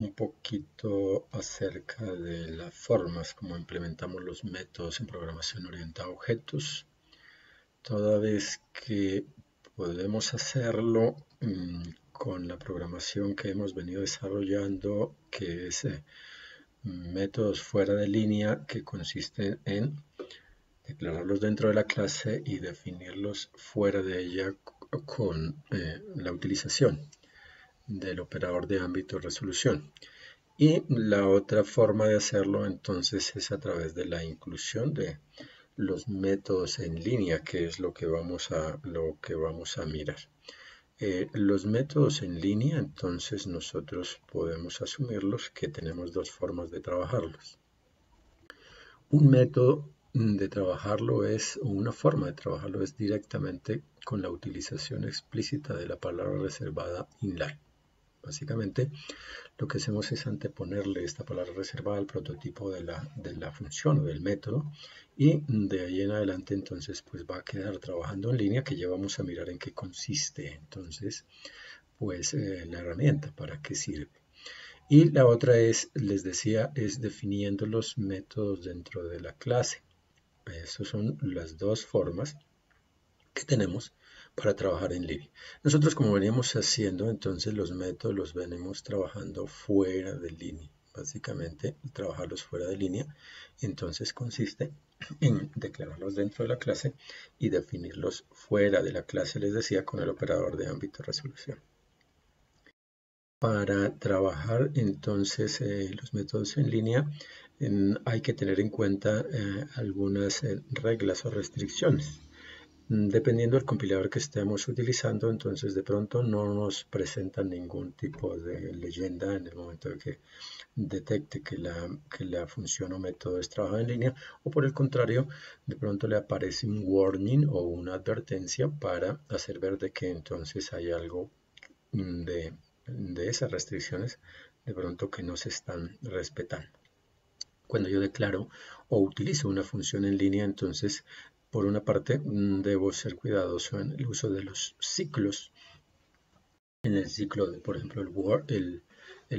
un poquito acerca de las formas como implementamos los métodos en programación orientada a objetos, toda vez que podemos hacerlo con la programación que hemos venido desarrollando, que es métodos fuera de línea, que consisten en declararlos dentro de la clase y definirlos fuera de ella con la utilización del operador de ámbito resolución. Y la otra forma de hacerlo entonces es a través de la inclusión de los métodos en línea, que es lo que vamos a mirar. Los métodos en línea, entonces nosotros podemos asumirlos que tenemos dos formas de trabajarlos. Un método de trabajarlo es, o una forma de trabajarlo es directamente con la utilización explícita de la palabra reservada inline. Básicamente, lo que hacemos es anteponerle esta palabra reservada al prototipo de la función o del método, y de ahí en adelante entonces pues va a quedar trabajando en línea, que ya vamos a mirar en qué consiste entonces pues la herramienta, para qué sirve. Y la otra es, les decía, es definiendo los métodos dentro de la clase. Esas son las dos formas que tenemos para trabajar en línea. Nosotros, como veníamos haciendo, entonces los métodos los venimos trabajando fuera de línea. Básicamente, trabajarlos fuera de línea, entonces consiste en declararlos dentro de la clase y definirlos fuera de la clase, les decía, con el operador de ámbito resolución. Para trabajar entonces los métodos en línea hay que tener en cuenta algunas reglas o restricciones. Dependiendo del compilador que estemos utilizando, entonces de pronto no nos presenta ningún tipo de leyenda en el momento de que detecte que la función o método es trabajado en línea, o por el contrario, de pronto le aparece un warning o una advertencia para hacer ver de que entonces hay algo de esas restricciones de pronto que no se están respetando. Cuando yo declaro o utilizo una función en línea, entonces por una parte debo ser cuidadoso en el uso de los ciclos. En el ciclo de, por ejemplo, el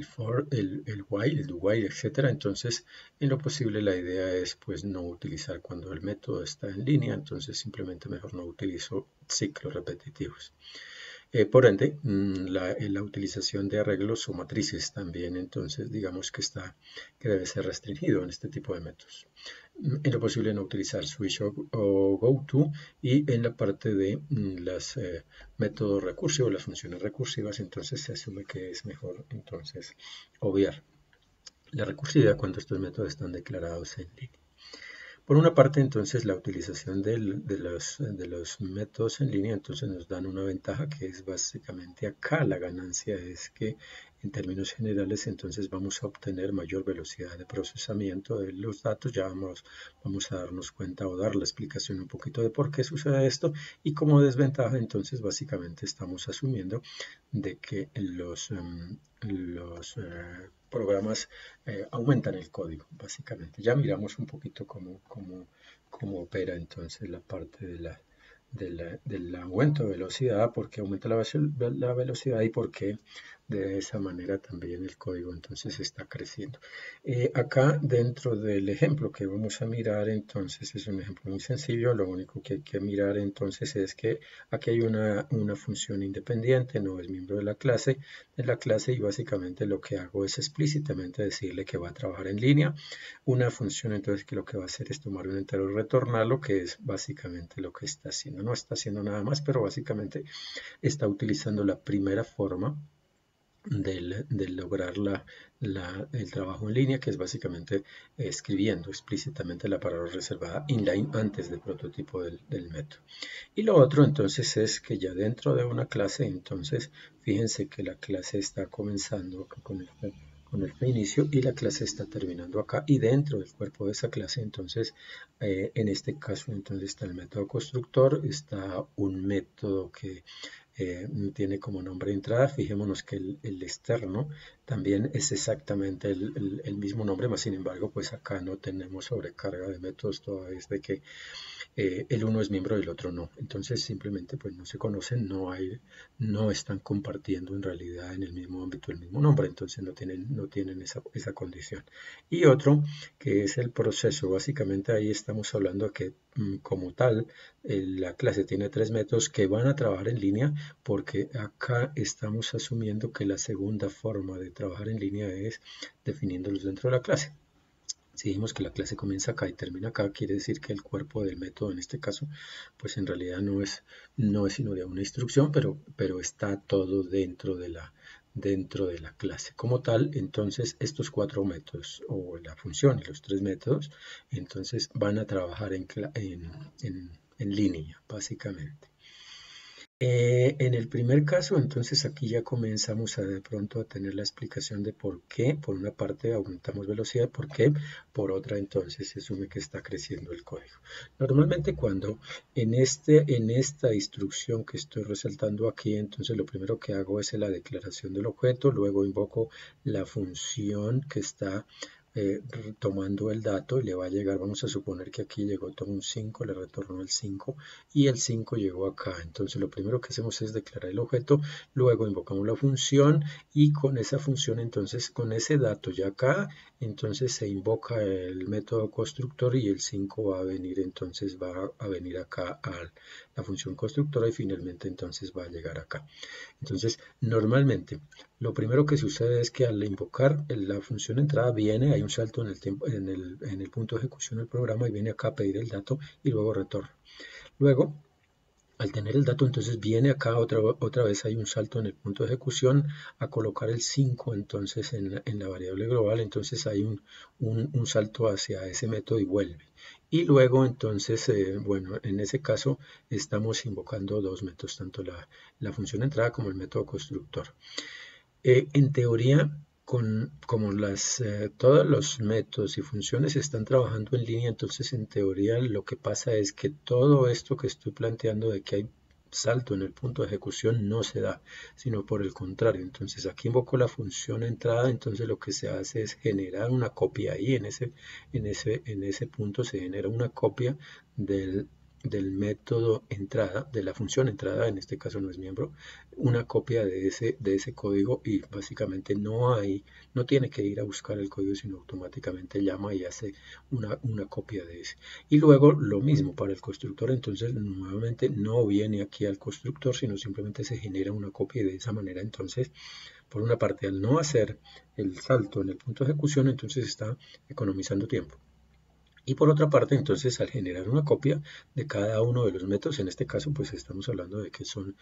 for, el while, el do while, etc. Entonces, en lo posible la idea es pues no utilizar cuando el método está en línea, entonces simplemente mejor no utilizo ciclos repetitivos. Por ende, la utilización de arreglos o matrices también, entonces, digamos que debe ser restringido en este tipo de métodos. En lo posible no utilizar switch o goto, y en la parte de los métodos recursivos, las funciones recursivas, entonces se asume que es mejor entonces obviar la recursividad cuando estos métodos están declarados en línea. Por una parte, entonces, la utilización de los métodos en línea, entonces nos dan una ventaja, que es básicamente acá la ganancia es que en términos generales entonces vamos a obtener mayor velocidad de procesamiento de los datos. Ya vamos a darnos cuenta o dar la explicación un poquito de por qué sucede esto, y como desventaja entonces básicamente estamos asumiendo de que los programas aumentan el código, básicamente. Ya miramos un poquito cómo opera entonces la parte del aumento de velocidad, por qué aumenta la velocidad y por qué de esa manera también el código entonces está creciendo. Acá dentro del ejemplo que vamos a mirar, entonces es un ejemplo muy sencillo. Lo único que hay que mirar entonces es que aquí hay una función independiente, no es miembro de la clase, y básicamente lo que hago es explícitamente decirle que va a trabajar en línea. Una función entonces que lo que va a hacer es tomar un entero y retornarlo, que es básicamente lo que está haciendo. No está haciendo nada más, pero básicamente está utilizando la primera forma de lograr el trabajo en línea, que es básicamente escribiendo explícitamente la palabra reservada inline antes del prototipo del método. Y lo otro entonces es que ya dentro de una clase, entonces fíjense que la clase está comenzando con el inicio y la clase está terminando acá, y dentro del cuerpo de esa clase entonces en este caso entonces está el método constructor, está un método que tiene como nombre de entrada. Fijémonos que el externo también es exactamente el mismo nombre, más sin embargo pues acá no tenemos sobrecarga de métodos, toda vez de que el uno es miembro del otro no. Entonces simplemente pues no se conocen, no están compartiendo en realidad en el mismo ámbito el mismo nombre, entonces no tienen esa condición. Y otro que es el proceso, básicamente ahí estamos hablando que como tal la clase tiene 3 métodos que van a trabajar en línea, porque acá estamos asumiendo que la segunda forma de trabajar en línea es definiéndolos dentro de la clase. Si dijimos que la clase comienza acá y termina acá, quiere decir que el cuerpo del método en este caso, pues en realidad no es sino de una instrucción, pero está todo dentro de la clase. Como tal, entonces estos 4 métodos, o la función y los 3 métodos, entonces van a trabajar en línea, básicamente. En el primer caso, entonces aquí ya comenzamos de pronto a tener la explicación de por qué, por una parte aumentamos velocidad, por qué, por otra entonces se asume que está creciendo el código. Normalmente cuando en esta instrucción que estoy resaltando aquí, entonces lo primero que hago es la declaración del objeto, luego invoco la función que está tomando el dato y le va a llegar, vamos a suponer que aquí llegó todo un 5, le retorno el 5 y el 5 llegó acá. Entonces lo primero que hacemos es declarar el objeto, luego invocamos la función y con esa función, entonces con ese dato ya acá, entonces se invoca el método constructor y el 5 va a venir, entonces va a venir acá a la función constructora y finalmente entonces va a llegar acá. Entonces, normalmente, lo primero que sucede es que al invocar la función entrada viene, hay un salto en el tiempo, en el punto de ejecución del programa y viene acá a pedir el dato y luego retorna. Luego, al tener el dato, entonces viene acá otra vez, hay un salto en el punto de ejecución a colocar el 5 entonces en la variable global, entonces hay un salto hacia ese método y vuelve. Y luego entonces, bueno, en ese caso estamos invocando 2 métodos, tanto la función entrada como el método constructor. En teoría, como todos los métodos y funciones están trabajando en línea, entonces en teoría lo que pasa es que todo esto que estoy planteando de que hay salto en el punto de ejecución no se da, sino por el contrario. Entonces aquí invoco la función entrada, entonces lo que se hace es generar una copia ahí, en ese punto se genera una copia del método entrada, de la función entrada, en este caso no es miembro, una copia de ese código y básicamente no tiene que ir a buscar el código, sino automáticamente llama y hace una copia de ese. Y luego lo mismo para el constructor, entonces nuevamente no viene aquí al constructor, sino simplemente se genera una copia y de esa manera entonces, por una parte, al no hacer el salto en el punto de ejecución, entonces está economizando tiempo. Y por otra parte, entonces, al generar una copia de cada uno de los métodos, en este caso, pues estamos hablando de que son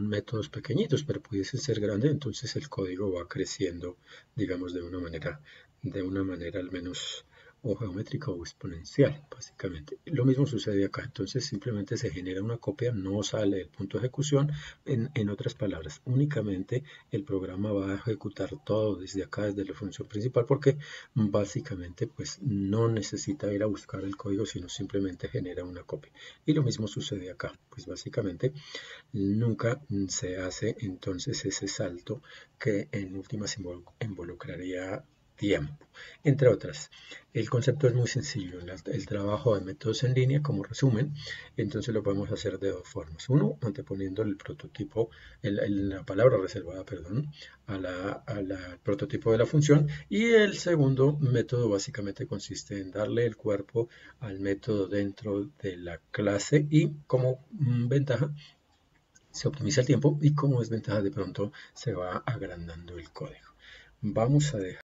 métodos pequeñitos, pero pudiesen ser grandes, entonces el código va creciendo, digamos, de una manera al menos o geométrica o exponencial, básicamente. Lo mismo sucede acá, entonces simplemente se genera una copia, no sale el punto de ejecución, en otras palabras, únicamente el programa va a ejecutar todo desde acá, desde la función principal, porque básicamente pues no necesita ir a buscar el código, sino simplemente genera una copia. Y lo mismo sucede acá, pues básicamente nunca se hace entonces ese salto que en últimas involucraría tiempo, entre otras. El concepto es muy sencillo, el trabajo de métodos en línea, como resumen, entonces lo podemos hacer de 2 formas. Uno, anteponiendo el prototipo, la palabra reservada, perdón, al prototipo de la función, y el segundo método básicamente consiste en darle el cuerpo al método dentro de la clase y como ventaja se optimiza el tiempo y como desventaja de pronto se va agrandando el código. Vamos a dejar